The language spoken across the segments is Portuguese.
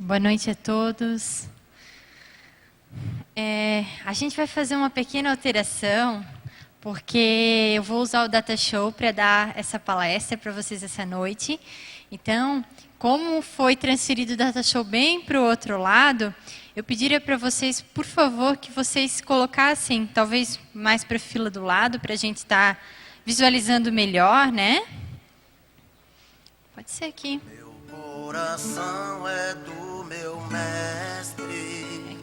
Boa noite a todos. A gente vai fazer uma pequena alteração, porque eu vou usar o Data Show para dar essa palestra para vocês essa noite. Então, como foi transferido o Data Show bem para o outro lado, eu pediria para vocês, por favor, que vocês colocassem, talvez mais para a fila do lado, para a gente estar visualizando melhor, né? Pode ser aqui. Meu coração é do meu mestre.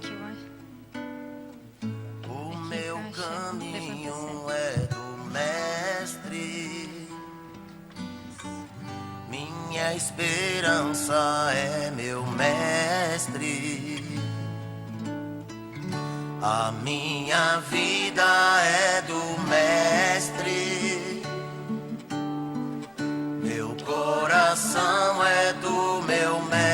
O meu caminho é do mestre. Minha esperança é meu mestre. A minha vida é do mestre. Meu coração é do meu mestre.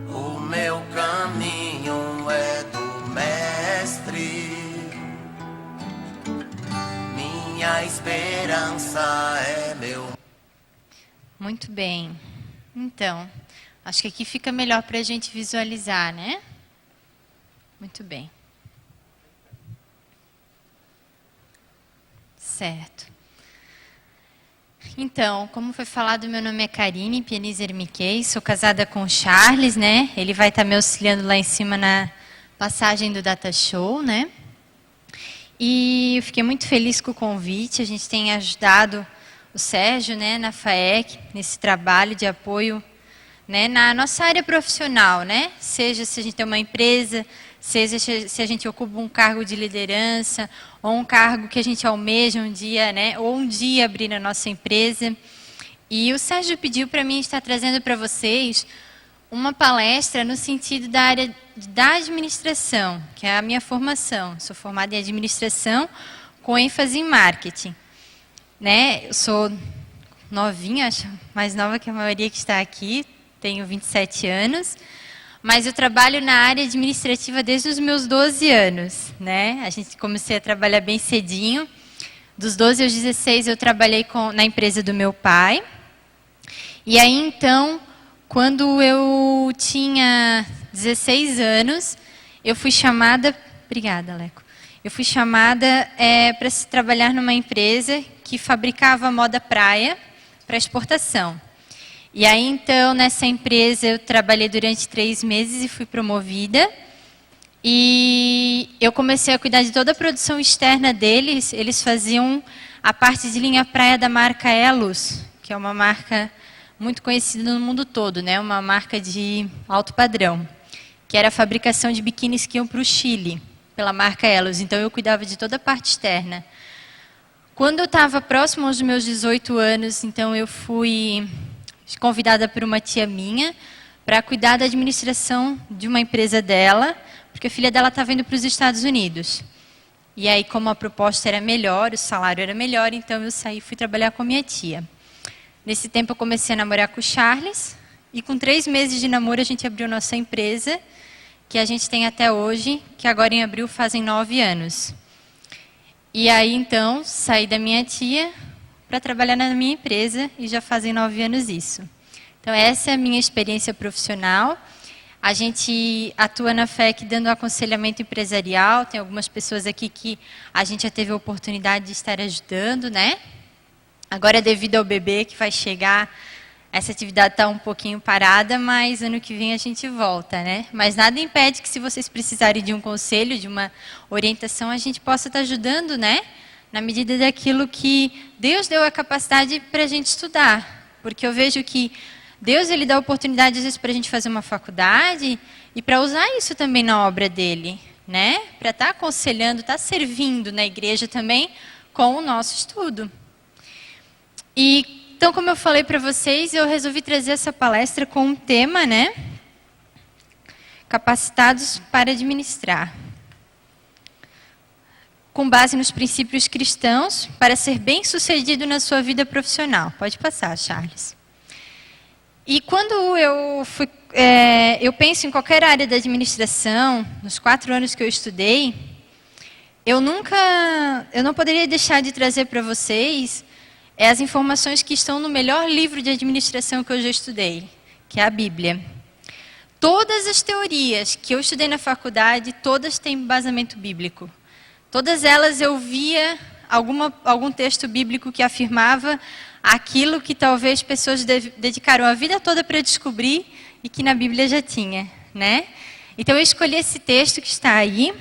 O meu caminho é do mestre. Minha esperança é meu. Muito bem. Então, acho que aqui fica melhor para a gente visualizar, né? Muito bem. Certo. Então, como foi falado, meu nome é Karine Pianizer Miquei, sou casada com o Charles, né? Ele vai estar me auxiliando lá em cima na passagem do Data Show, né? E eu fiquei muito feliz com o convite. A gente tem ajudado o Sérgio, né, na FAEC, nesse trabalho de apoio, né, na nossa área profissional, né? Seja se a gente tem uma empresa, seja se a gente ocupa um cargo de liderança, ou um cargo que a gente almeja um dia, né, ou um dia abrir na nossa empresa. E o Sérgio pediu para mim estar trazendo para vocês uma palestra no sentido da área da administração, que é a minha formação. Sou formada em administração com ênfase em marketing. Né? Eu sou novinha, acho mais nova que a maioria que está aqui, tenho 27 anos, mas eu trabalho na área administrativa desde os meus 12 anos. Né? A gente comecei a trabalhar bem cedinho. Dos 12 aos 16 eu trabalhei na empresa do meu pai. E aí então, quando eu tinha 16 anos, eu fui chamada... Obrigada, Leco. Eu fui chamada para trabalhar numa empresa que fabricava moda praia para exportação. E aí, então, nessa empresa, eu trabalhei durante 3 meses e fui promovida. E eu comecei a cuidar de toda a produção externa deles. Eles faziam a parte de linha praia da marca Elos, que é uma marca muito conhecida no mundo todo, né? Uma marca de alto padrão, que era a fabricação de biquínis que iam para o Chile, pela marca Elos. Então, eu cuidava de toda a parte externa. Quando eu estava próximo aos meus 18 anos, então eu fui convidada por uma tia minha para cuidar da administração de uma empresa dela, porque a filha dela estava indo para os Estados Unidos. E aí, como a proposta era melhor, o salário era melhor, então eu saí e fui trabalhar com a minha tia. Nesse tempo eu comecei a namorar com o Charles, e com 3 meses de namoro a gente abriu nossa empresa, que a gente tem até hoje, que agora em abril fazem 9 anos. E aí, então, saí da minha tia para trabalhar na minha empresa e já fazem 9 anos isso. Então, essa é a minha experiência profissional. A gente atua na FEC dando aconselhamento empresarial. Tem algumas pessoas aqui que a gente já teve a oportunidade de estar ajudando, né? Agora, devido ao bebê que vai chegar, essa atividade está um pouquinho parada, mas ano que vem a gente volta, né? Mas nada impede que, se vocês precisarem de um conselho, de uma orientação, a gente possa estar ajudando, né? Na medida daquilo que Deus deu a capacidade para a gente estudar. Porque eu vejo que Deus, ele dá a oportunidade, às vezes, para a gente fazer uma faculdade e para usar isso também na obra dele, né? Para estar aconselhando, estar servindo na igreja também com o nosso estudo. Então, como eu falei para vocês, eu resolvi trazer essa palestra com um tema, né? Capacitados para administrar. Com base nos princípios cristãos, para ser bem-sucedido na sua vida profissional. Pode passar, Charles. E quando eu penso em qualquer área da administração, nos 4 anos que eu estudei, eu não poderia deixar de trazer para vocês é as informações que estão no melhor livro de administração que eu já estudei, que é a Bíblia. Todas as teorias que eu estudei na faculdade, todas têm embasamento bíblico. Todas elas eu via algum texto bíblico que afirmava aquilo que talvez pessoas dedicaram a vida toda para descobrir e que na Bíblia já tinha, né? Então eu escolhi esse texto que está aí,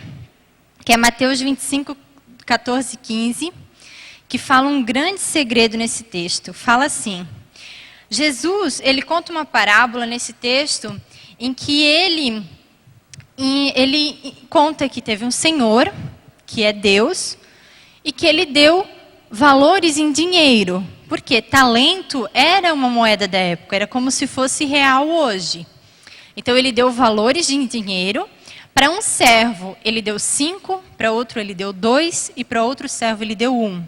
que é Mateus 25, 14, 15, que fala um grande segredo nesse texto. Fala assim: Jesus, ele conta uma parábola nesse texto em que ele conta que teve um senhor, que é Deus, e que ele deu valores em dinheiro. Porque talento era uma moeda da época, era como se fosse real hoje. Então ele deu valores em dinheiro. Para um servo ele deu 5, para outro ele deu 2 e para outro servo ele deu 1.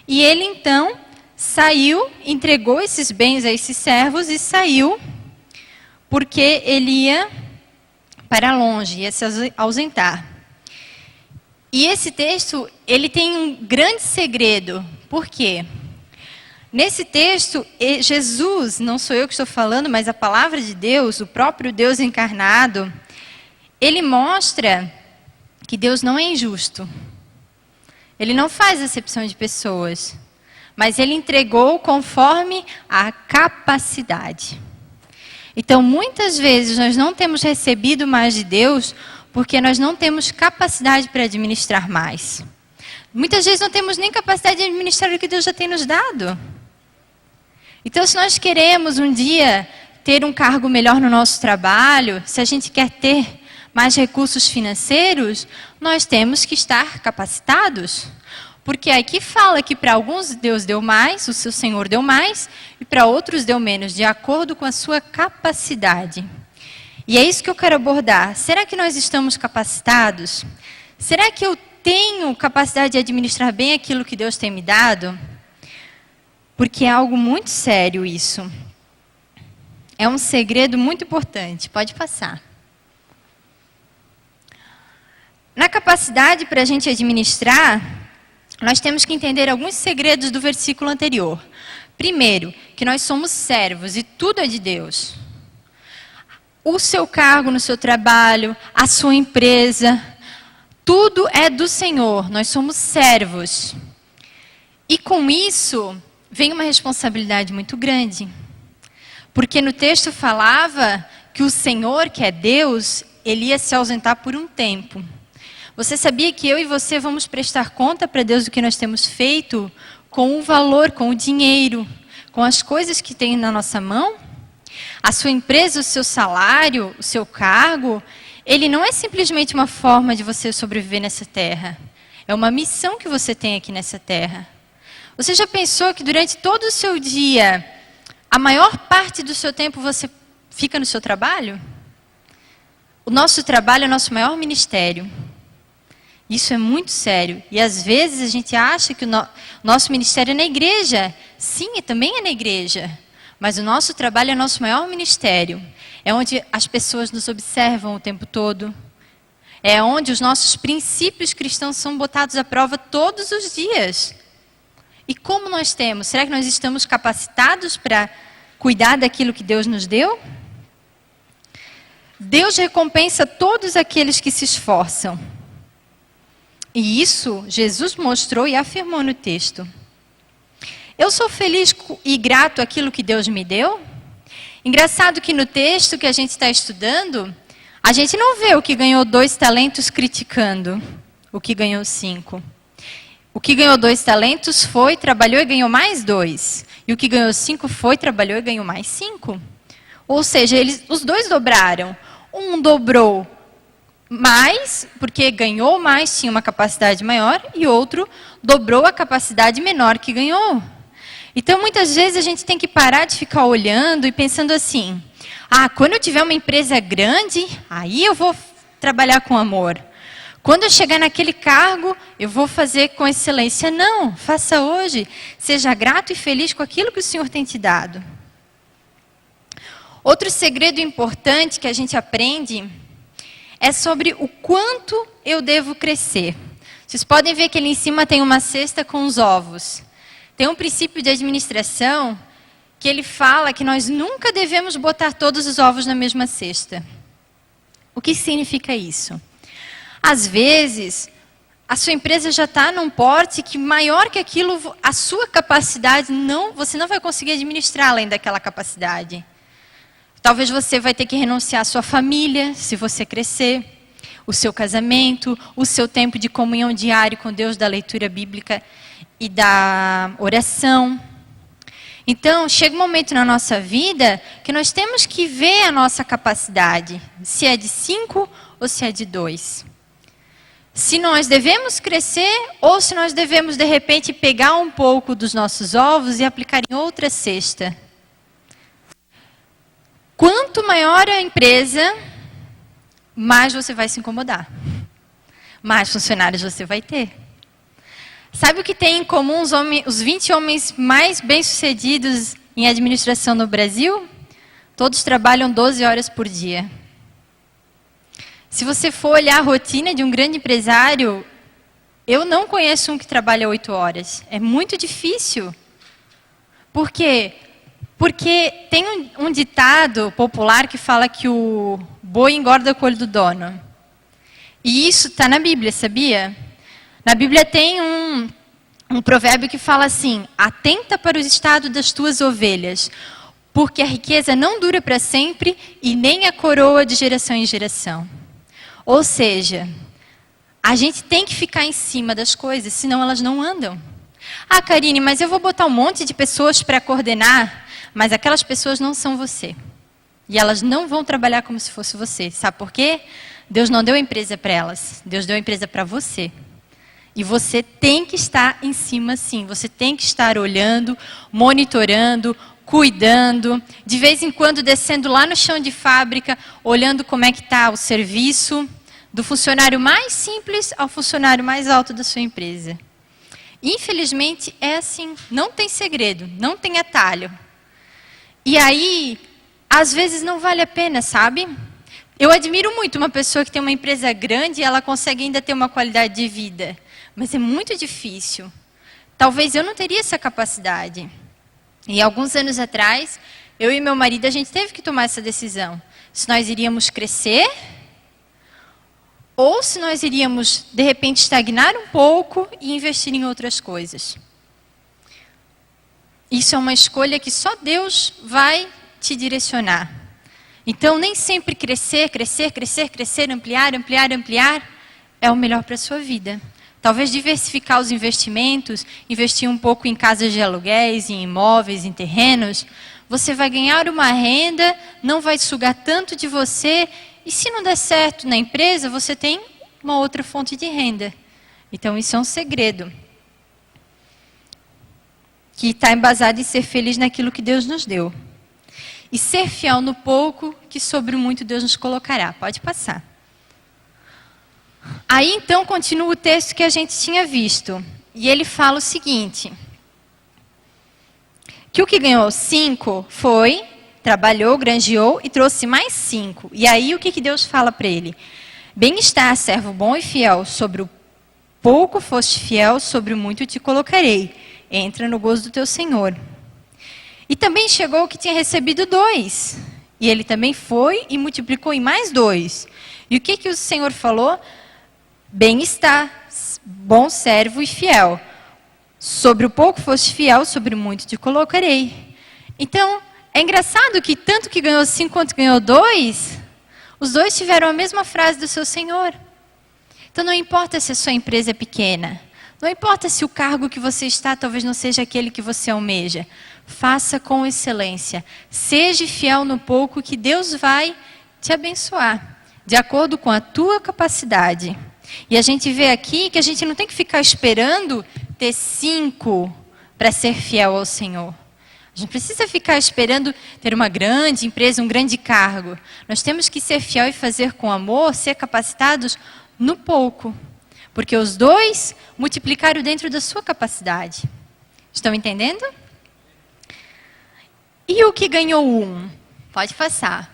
E ele então saiu, entregou esses bens a esses servos e saiu, porque ele ia para longe, ia se ausentar. E esse texto, ele tem um grande segredo. Por quê? Nesse texto, Jesus, não sou eu que estou falando, mas a palavra de Deus, o próprio Deus encarnado, ele mostra que Deus não é injusto. Ele não faz acepção de pessoas, mas ele entregou conforme a capacidade. Então, muitas vezes nós não temos recebido mais de Deus porque nós não temos capacidade para administrar mais. Muitas vezes não temos nem capacidade de administrar o que Deus já tem nos dado. Então, se nós queremos um dia ter um cargo melhor no nosso trabalho, se a gente quer ter mais recursos financeiros, nós temos que estar capacitados. Porque aqui fala que para alguns Deus deu mais, o seu Senhor deu mais, e para outros deu menos, de acordo com a sua capacidade. E é isso que eu quero abordar. Será que nós estamos capacitados? Será que eu tenho capacidade de administrar bem aquilo que Deus tem me dado? Porque é algo muito sério isso. É um segredo muito importante. Pode passar. Na capacidade para a gente administrar, nós temos que entender alguns segredos do versículo anterior. Primeiro, que nós somos servos e tudo é de Deus. O seu cargo no seu trabalho, a sua empresa, tudo é do Senhor. Nós somos servos. E com isso vem uma responsabilidade muito grande. Porque no texto falava que o Senhor, que é Deus, ele ia se ausentar por um tempo. Você sabia que eu e você vamos prestar conta para Deus do que nós temos feito com o valor, com o dinheiro, com as coisas que tem na nossa mão? A sua empresa, o seu salário, o seu cargo, ele não é simplesmente uma forma de você sobreviver nessa terra. É uma missão que você tem aqui nessa terra. Você já pensou que durante todo o seu dia, a maior parte do seu tempo você fica no seu trabalho? O nosso trabalho é o nosso maior ministério. Isso é muito sério. E às vezes a gente acha que o nosso ministério é na igreja. Sim, também é na igreja. Mas o nosso trabalho é o nosso maior ministério. É onde as pessoas nos observam o tempo todo. É onde os nossos princípios cristãos são botados à prova todos os dias. E como nós temos? Será que nós estamos capacitados para cuidar daquilo que Deus nos deu? Deus recompensa todos aqueles que se esforçam. E isso Jesus mostrou e afirmou no texto. Eu sou feliz e grato àquilo que Deus me deu? Engraçado que no texto que a gente está estudando, a gente não vê o que ganhou 2 talentos criticando o que ganhou 5. O que ganhou 2 talentos foi, trabalhou e ganhou mais 2. E o que ganhou 5 foi, trabalhou e ganhou mais 5. Ou seja, os dois dobraram. Um dobrou mais, porque ganhou mais, tinha uma capacidade maior, e outro dobrou a capacidade menor que ganhou. Então, muitas vezes a gente tem que parar de ficar olhando e pensando assim, quando eu tiver uma empresa grande, aí eu vou trabalhar com amor. Quando eu chegar naquele cargo, eu vou fazer com excelência. Não, faça hoje. Seja grato e feliz com aquilo que o Senhor tem te dado. Outro segredo importante que a gente aprende é sobre o quanto eu devo crescer. Vocês podem ver que ali em cima tem uma cesta com os ovos. Tem um princípio de administração que ele fala que nós nunca devemos botar todos os ovos na mesma cesta. O que significa isso? Às vezes, a sua empresa já está num porte que maior que aquilo, a sua capacidade, você não vai conseguir administrar além daquela capacidade. Talvez você vai ter que renunciar à sua família, se você crescer, o seu casamento, o seu tempo de comunhão diário com Deus, da leitura bíblica e da oração. Então, chega um momento na nossa vida que nós temos que ver a nossa capacidade, se é de 5 ou se é de 2. Se nós devemos crescer ou se nós devemos, de repente, pegar um pouco dos nossos ovos e aplicar em outra cesta. Quanto maior a empresa, mais você vai se incomodar. Mais funcionários você vai ter. Sabe o que tem em comum os 20 homens mais bem-sucedidos em administração no Brasil? Todos trabalham 12 horas por dia. Se você for olhar a rotina de um grande empresário, eu não conheço um que trabalha 8 horas. É muito difícil. Por quê? Porque tem um ditado popular que fala que o boi engorda com o olho do dono. E isso está na Bíblia, sabia? Na Bíblia tem um provérbio que fala assim: atenta para o estado das tuas ovelhas, porque a riqueza não dura para sempre e nem a coroa de geração em geração. Ou seja, a gente tem que ficar em cima das coisas, senão elas não andam. Ah, Karine, mas eu vou botar um monte de pessoas para coordenar, mas aquelas pessoas não são você. E elas não vão trabalhar como se fosse você. Sabe por quê? Deus não deu a empresa para elas, Deus deu a empresa para você. E você tem que estar em cima, sim. Você tem que estar olhando, monitorando, cuidando, de vez em quando descendo lá no chão de fábrica, olhando como é que está o serviço, do funcionário mais simples ao funcionário mais alto da sua empresa. Infelizmente, é assim. Não tem segredo, não tem atalho. E aí, às vezes não vale a pena, sabe? Eu admiro muito uma pessoa que tem uma empresa grande e ela consegue ainda ter uma qualidade de vida. Mas é muito difícil. Talvez eu não teria essa capacidade. E alguns anos atrás, eu e meu marido, a gente teve que tomar essa decisão. Se nós iríamos crescer, ou se nós iríamos, de repente, estagnar um pouco e investir em outras coisas. Isso é uma escolha que só Deus vai te direcionar. Então, nem sempre crescer, ampliar é o melhor para a sua vida. Talvez diversificar os investimentos, investir um pouco em casas de aluguéis, em imóveis, em terrenos. Você vai ganhar uma renda, não vai sugar tanto de você. E se não der certo na empresa, você tem uma outra fonte de renda. Então, isso é um segredo. Que está embasado em ser feliz naquilo que Deus nos deu. E ser fiel no pouco, que sobre o muito Deus nos colocará. Pode passar. Aí, então, continua o texto que a gente tinha visto. E ele fala o seguinte. Que o que ganhou 5 foi, trabalhou, granjeou e trouxe mais 5. E aí, o que Deus fala para ele? Bem-estar, servo bom e fiel, sobre o pouco foste fiel, sobre o muito te colocarei. Entra no gozo do teu Senhor. E também chegou o que tinha recebido 2. E ele também foi e multiplicou em mais 2. E o que o Senhor falou? Bem-estar, bom servo e fiel. Sobre o pouco foste fiel, sobre o muito te colocarei. Então, é engraçado que tanto que ganhou 5 quanto ganhou 2, os dois tiveram a mesma frase do seu Senhor. Então, não importa se a sua empresa é pequena. Não importa se o cargo que você está talvez não seja aquele que você almeja. Faça com excelência. Seja fiel no pouco que Deus vai te abençoar, de acordo com a tua capacidade. E a gente vê aqui que a gente não tem que ficar esperando ter 5 para ser fiel ao Senhor. A gente precisa ficar esperando ter uma grande empresa, um grande cargo. Nós temos que ser fiel e fazer com amor, ser capacitados no pouco. Porque os dois multiplicaram dentro da sua capacidade. Estão entendendo? E o que ganhou 1? Pode passar.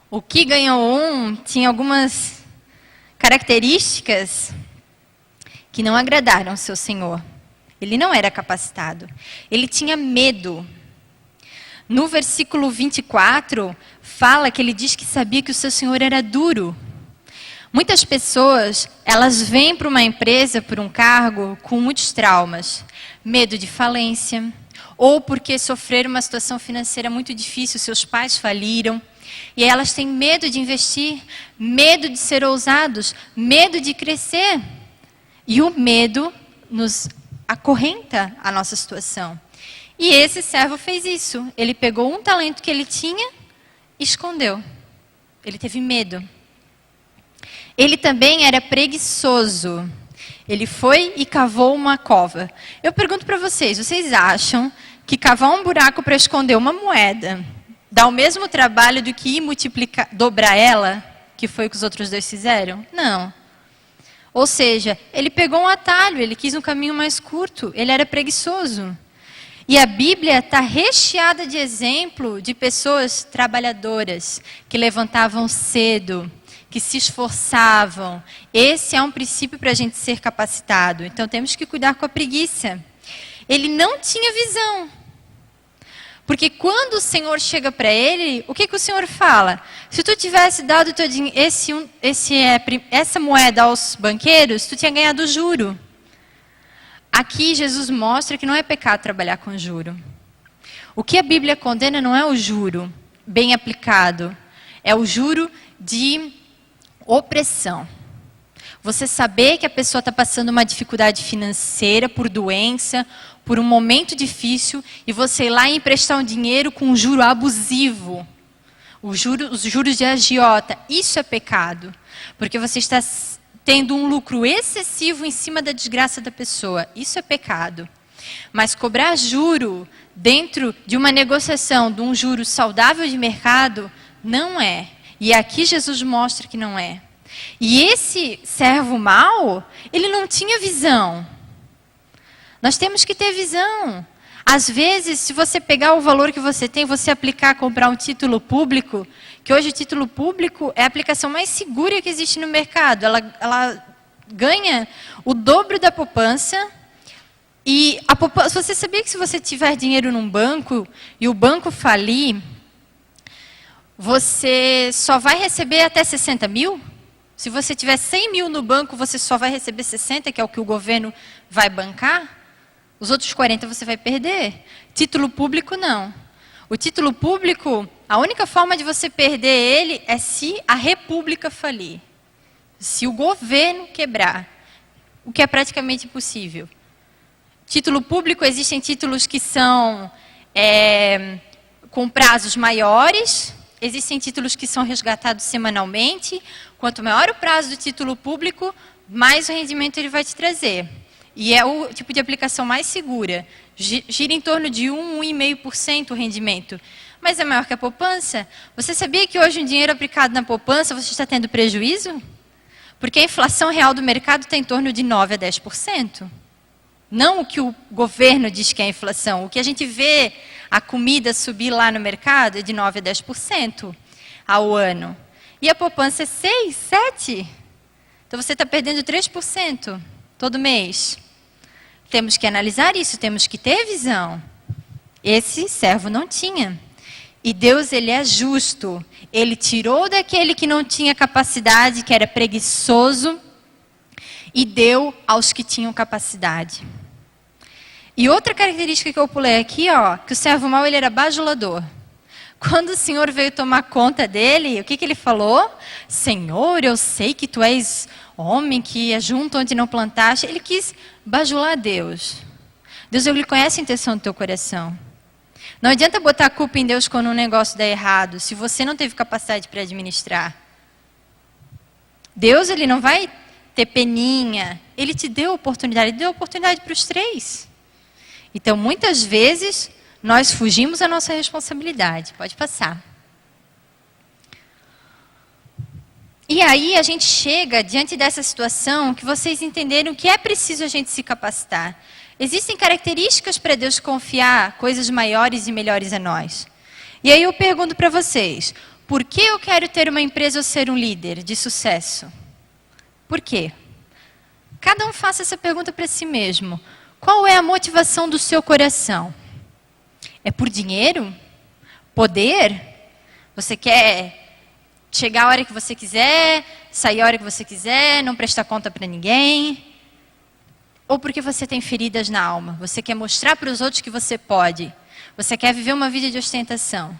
O que ganhou 1 tinha algumas características que não agradaram ao seu Senhor. Ele não era capacitado. Ele tinha medo. No versículo 24, fala que ele diz que sabia que o seu senhor era duro. Muitas pessoas, elas vêm para uma empresa, por um cargo, com muitos traumas. Medo de falência, ou porque sofreram uma situação financeira muito difícil, seus pais faliram. E aí elas têm medo de investir, medo de ser ousados, medo de crescer. E o medo nos acorrenta a nossa situação. E esse servo fez isso. Ele pegou um talento que ele tinha e escondeu. Ele teve medo. Ele também era preguiçoso. Ele foi e cavou uma cova. Eu pergunto para vocês acham que cavar um buraco para esconder uma moeda dá o mesmo trabalho do que ir dobrar ela, que foi o que os outros dois fizeram? Não. Ou seja, ele pegou um atalho, ele quis um caminho mais curto, ele era preguiçoso. E a Bíblia está recheada de exemplo de pessoas trabalhadoras, que levantavam cedo, que se esforçavam. Esse é um princípio para a gente ser capacitado. Então temos que cuidar com a preguiça. Ele não tinha visão. Porque quando o Senhor chega para ele, o que o Senhor fala? Se tu tivesse dado essa moeda aos banqueiros, tu tinha ganhado juro. Aqui Jesus mostra que não é pecado trabalhar com juro. O que a Bíblia condena não é o juro bem aplicado, é o juro de opressão. Você saber que a pessoa está passando uma dificuldade financeira por doença, por um momento difícil, e você ir lá e emprestar um dinheiro com um juro abusivo. Os juros de agiota. Isso é pecado. Porque você está tendo um lucro excessivo em cima da desgraça da pessoa. Isso é pecado. Mas cobrar juro dentro de uma negociação, de um juro saudável de mercado, não é. E aqui Jesus mostra que não é. E esse servo mau, ele não tinha visão. Nós temos que ter visão. Às vezes, se você pegar o valor que você tem, você aplicar, comprar um título público, que hoje o título público é a aplicação mais segura que existe no mercado. Ela ganha o dobro da poupança. E a poupança, você sabia que se você tiver dinheiro num banco e o banco falir, você só vai receber até 60 mil? Se você tiver 100 mil no banco, você só vai receber 60, que é o que o governo vai bancar? Os outros 40 você vai perder. Título público, não. O título público, a única forma de você perder ele é se a república falir. Se o governo quebrar. O que é praticamente impossível. Título público, existem títulos que são com prazos maiores. Existem títulos que são resgatados semanalmente. Quanto maior o prazo do título público, mais o rendimento ele vai te trazer. E é o tipo de aplicação mais segura. Gira em torno de 1,5% o rendimento. Mas é maior que a poupança. Você sabia que hoje um dinheiro aplicado na poupança você está tendo prejuízo? Porque a inflação real do mercado está em torno de 9% a 10%. Não o que o governo diz que é a inflação. O que a gente vê a comida subir lá no mercado é de 9% a 10% ao ano. E a poupança é 6%, 7%. Então você está perdendo 3% todo mês. Temos que analisar isso, temos que ter visão. Esse servo não tinha. E Deus, ele é justo. Ele tirou daquele que não tinha capacidade, que era preguiçoso, e deu aos que tinham capacidade. E outra característica que eu pulei aqui, que o servo mau ele era bajulador. Quando o Senhor veio tomar conta dele, o que ele falou? Senhor, eu sei que tu és homem que é junto onde não plantaste. Ele quis bajular Deus. Deus, ele conhece a intenção do teu coração. Não adianta botar a culpa em Deus quando um negócio dá errado, se você não teve capacidade para administrar. Deus, ele não vai ter peninha. Ele te deu oportunidade, ele deu oportunidade para os 3. Então, muitas vezes, nós fugimos da nossa responsabilidade. Pode passar. E aí, a gente chega diante dessa situação que vocês entenderam que é preciso a gente se capacitar. Existem características para Deus confiar coisas maiores e melhores a nós. E aí eu pergunto para vocês, por que eu quero ter uma empresa ou ser um líder de sucesso? Por quê? Cada um faça essa pergunta para si mesmo. Qual é a motivação do seu coração? É por dinheiro? Poder? Você quer chegar a hora que você quiser, sair a hora que você quiser, não prestar conta para ninguém? Ou porque você tem feridas na alma? Você quer mostrar para os outros que você pode? Você quer viver uma vida de ostentação?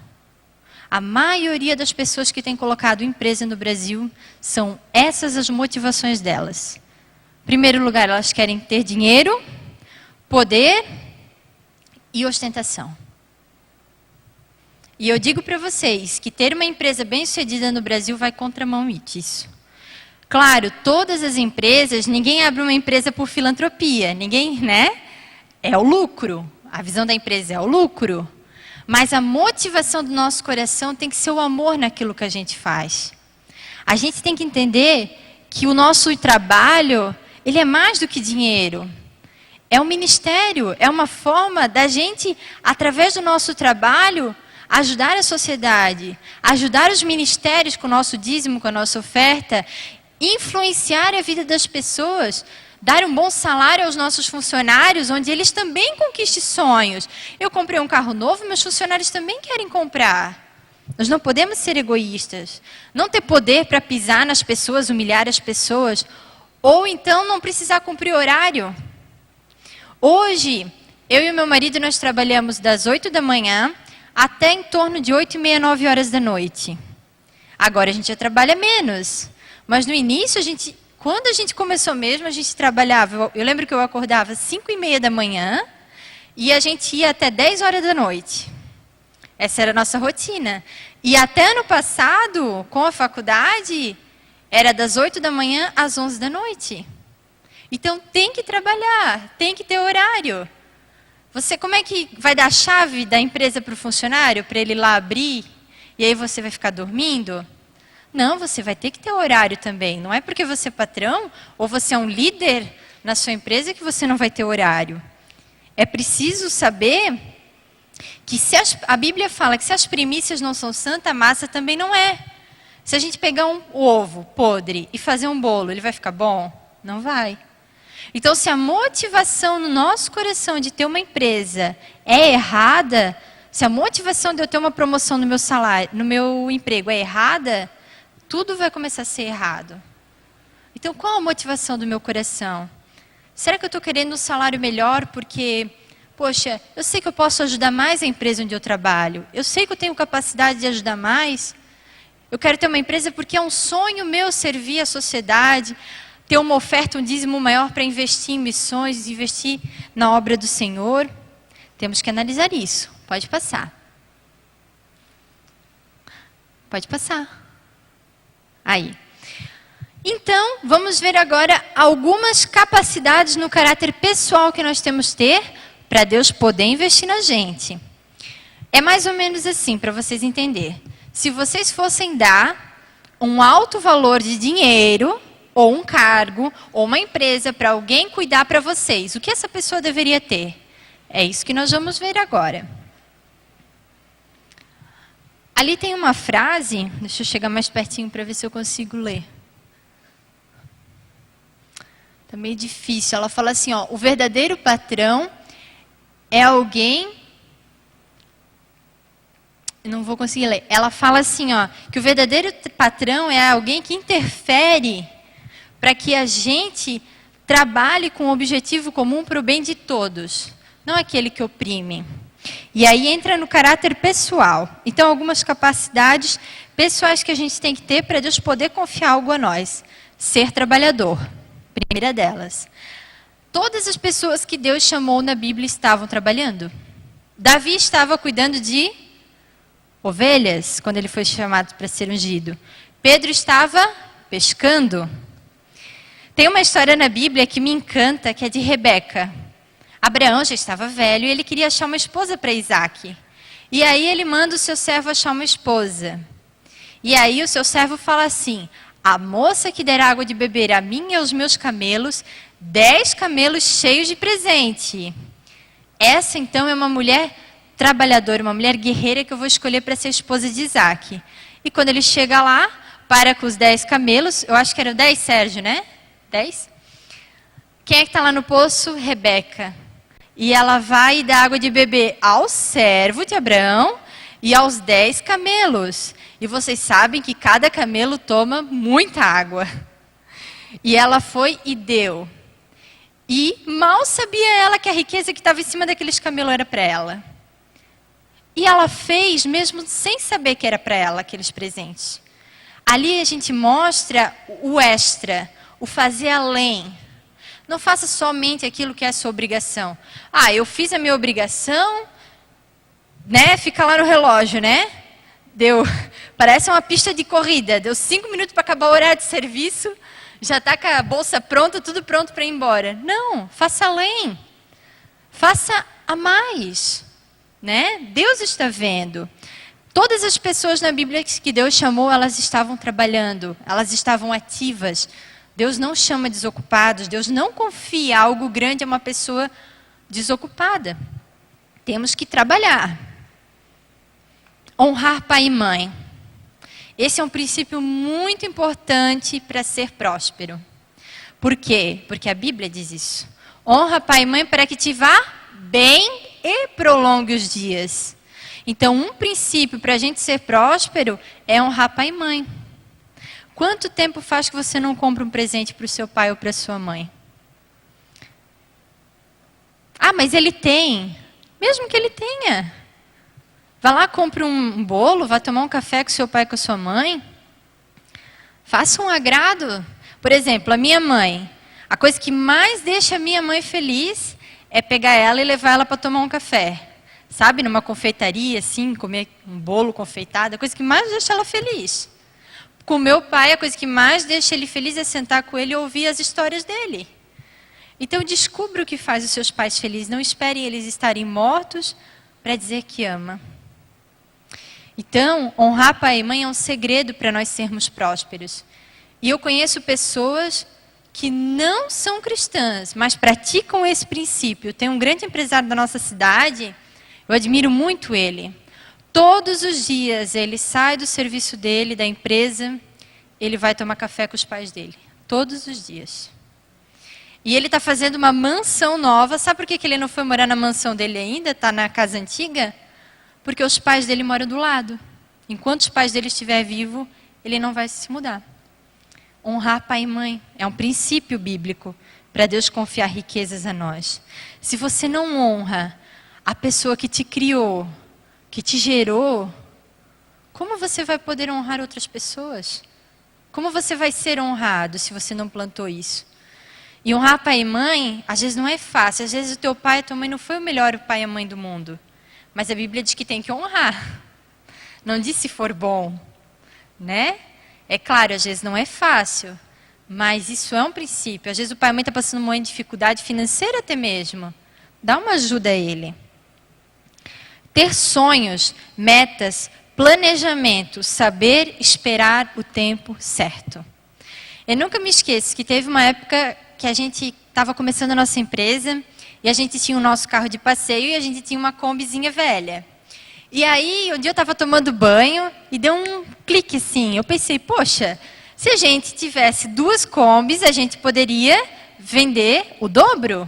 A maioria das pessoas que têm colocado empresa no Brasil são essas as motivações delas. Em primeiro lugar, elas querem ter dinheiro, poder e ostentação. E eu digo para vocês que ter uma empresa bem-sucedida no Brasil vai contramão disso. Claro, todas as empresas, ninguém abre uma empresa por filantropia, ninguém, né? É o lucro. A visão da empresa é o lucro. Mas a motivação do nosso coração tem que ser o amor naquilo que a gente faz. A gente tem que entender que o nosso trabalho, ele é mais do que dinheiro. É um ministério, é uma forma da gente, através do nosso trabalho, ajudar a sociedade, ajudar os ministérios com o nosso dízimo, com a nossa oferta, influenciar a vida das pessoas, dar um bom salário aos nossos funcionários, onde eles também conquistem sonhos. Eu comprei um carro novo, meus funcionários também querem comprar. Nós não podemos ser egoístas, não ter poder para pisar nas pessoas, humilhar as pessoas, ou então não precisar cumprir horário. Hoje, eu e o meu marido, nós trabalhamos das 8 da manhã até em torno de 8h30, 9 horas da noite. Agora a gente já trabalha menos. Mas no início, quando a gente começou mesmo, a gente trabalhava. Eu lembro que eu acordava às 5h30 da manhã e a gente ia até 10 horas da noite. Essa era a nossa rotina. E até ano passado, com a faculdade, era das 8 da manhã às 11 da noite. Então tem que trabalhar, tem que ter horário. Você, como é que vai dar a chave da empresa para o funcionário, para ele ir lá abrir, e aí você vai ficar dormindo? Não, você vai ter que ter horário também. Não é porque você é patrão ou você é um líder na sua empresa que você não vai ter horário. É preciso saber que a Bíblia fala que se as primícias não são santa, a massa também não é. Se a gente pegar um ovo podre e fazer um bolo, ele vai ficar bom? Não vai. Então, se a motivação no nosso coração de ter uma empresa é errada, se a motivação de eu ter uma promoção no meu salário, no meu emprego é errada, tudo vai começar a ser errado. Então, qual a motivação do meu coração? Será que eu estou querendo um salário melhor porque, poxa, eu sei que eu posso ajudar mais a empresa onde eu trabalho. Eu sei que eu tenho capacidade de ajudar mais. Eu quero ter uma empresa porque é um sonho meu servir a sociedade, ter uma oferta, um dízimo maior para investir em missões, investir na obra do Senhor. Temos que analisar isso. Pode passar. Pode passar. Aí. Então, vamos ver agora algumas capacidades no caráter pessoal que nós temos que ter para Deus poder investir na gente. É mais ou menos assim, para vocês entenderem. Se vocês fossem dar um alto valor de dinheiro, ou um cargo, ou uma empresa para alguém cuidar para vocês, o que essa pessoa deveria ter? É isso que nós vamos ver agora. Ali tem uma frase, deixa eu chegar mais pertinho para ver se eu consigo ler. Está meio difícil. Ela fala assim, ó, o verdadeiro patrão é alguém... Não vou conseguir ler. Ela fala assim, ó, que o verdadeiro patrão é alguém que interfere para que a gente trabalhe com um objetivo comum para o bem de todos. Não aquele que oprime. E aí entra no caráter pessoal. Então, algumas capacidades pessoais que a gente tem que ter para Deus poder confiar algo a nós. Ser trabalhador. Primeira delas. Todas as pessoas que Deus chamou na Bíblia estavam trabalhando. Davi estava cuidando de ovelhas, quando ele foi chamado para ser ungido. Pedro estava pescando. Tem uma história na Bíblia que me encanta, que é de Rebeca. Abraão já estava velho e ele queria achar uma esposa para Isaac. E aí ele manda o seu servo achar uma esposa. E aí o seu servo fala assim, a moça que der água de beber a mim e aos meus camelos, 10 camelos cheios de presente. Essa então é uma mulher trabalhadora, uma mulher guerreira que eu vou escolher para ser esposa de Isaac. E quando ele chega lá, para com os 10 camelos, eu acho que eram 10, Sérgio, né? 10? Quem é que está lá no poço? Rebeca. E ela vai dar água de beber ao servo de Abraão e aos 10 camelos. E vocês sabem que cada camelo toma muita água. E ela foi e deu. E mal sabia ela que a riqueza que estava em cima daqueles camelos era para ela. E ela fez mesmo sem saber que era para ela aqueles presentes. Ali a gente mostra o extra, o fazer além. Não faça somente aquilo que é a sua obrigação. Ah, eu fiz a minha obrigação, né? Fica lá no relógio, né? Parece uma pista de corrida. Deu 5 minutos para acabar o horário de serviço, já está com a bolsa pronta, tudo pronto para ir embora. Não, faça além. Faça a mais, né? Deus está vendo. Todas as pessoas na Bíblia que Deus chamou, elas estavam trabalhando, elas estavam ativas. Deus não chama desocupados, Deus não confia algo grande a uma pessoa desocupada. Temos que trabalhar. Honrar pai e mãe. Esse é um princípio muito importante para ser próspero. Por quê? Porque a Bíblia diz isso. Honra pai e mãe para que te vá bem e prolongue os dias. Então, um princípio para a gente ser próspero é honrar pai e mãe. Quanto tempo faz que você não compra um presente para o seu pai ou para a sua mãe? Ah, mas ele tem. Mesmo que ele tenha. Vá lá, compre um bolo, vá tomar um café com seu pai e com a sua mãe. Faça um agrado. Por exemplo, a minha mãe. A coisa que mais deixa a minha mãe feliz é pegar ela e levar ela para tomar um café. Sabe, numa confeitaria, assim, comer um bolo confeitado. A coisa que mais deixa ela feliz. Com meu pai, a coisa que mais deixa ele feliz é sentar com ele e ouvir as histórias dele. Então, descubra o que faz os seus pais felizes. Não espere eles estarem mortos para dizer que ama. Então, honrar pai e mãe é um segredo para nós sermos prósperos. E eu conheço pessoas que não são cristãs, mas praticam esse princípio. Tem um grande empresário da nossa cidade, eu admiro muito ele. Todos os dias ele sai do serviço dele, da empresa, ele vai tomar café com os pais dele. Todos os dias. E ele está fazendo uma mansão nova. Sabe por que ele não foi morar na mansão dele ainda? Está na casa antiga? Porque os pais dele moram do lado. Enquanto os pais dele estiverem vivos, ele não vai se mudar. Honrar pai e mãe é um princípio bíblico para Deus confiar riquezas a nós. Se você não honra a pessoa que te criou, que te gerou, como você vai poder honrar outras pessoas? Como você vai ser honrado se você não plantou isso? E honrar pai e mãe, às vezes não é fácil. Às vezes o teu pai e a tua mãe não foi o melhor pai e a mãe do mundo. Mas a Bíblia diz que tem que honrar. Não diz se for bom, né? É claro, às vezes não é fácil. Mas isso é um princípio. Às vezes o pai e a mãe estão passando uma dificuldade financeira até mesmo. Dá uma ajuda a ele. Ter sonhos, metas, planejamento, saber esperar o tempo certo. Eu nunca me esqueço que teve uma época que a gente estava começando a nossa empresa e a gente tinha o nosso carro de passeio e a gente tinha uma Kombizinha velha. E aí, um dia eu estava tomando banho e deu um clique assim. Eu pensei, poxa, se a gente tivesse 2 Kombis, a gente poderia vender o dobro?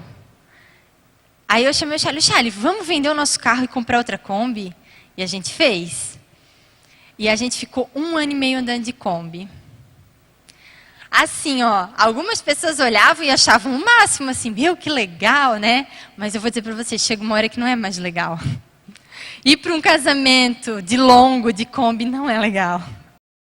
Aí eu chamei o Charlie, vamos vender o nosso carro e comprar outra Kombi? E a gente fez. E a gente ficou 1 ano e meio andando de Kombi. Assim, ó, algumas pessoas olhavam e achavam o máximo, assim, meu, que legal, né? Mas eu vou dizer para vocês, chega uma hora que não é mais legal. Ir para um casamento de longo, de Kombi, não é legal.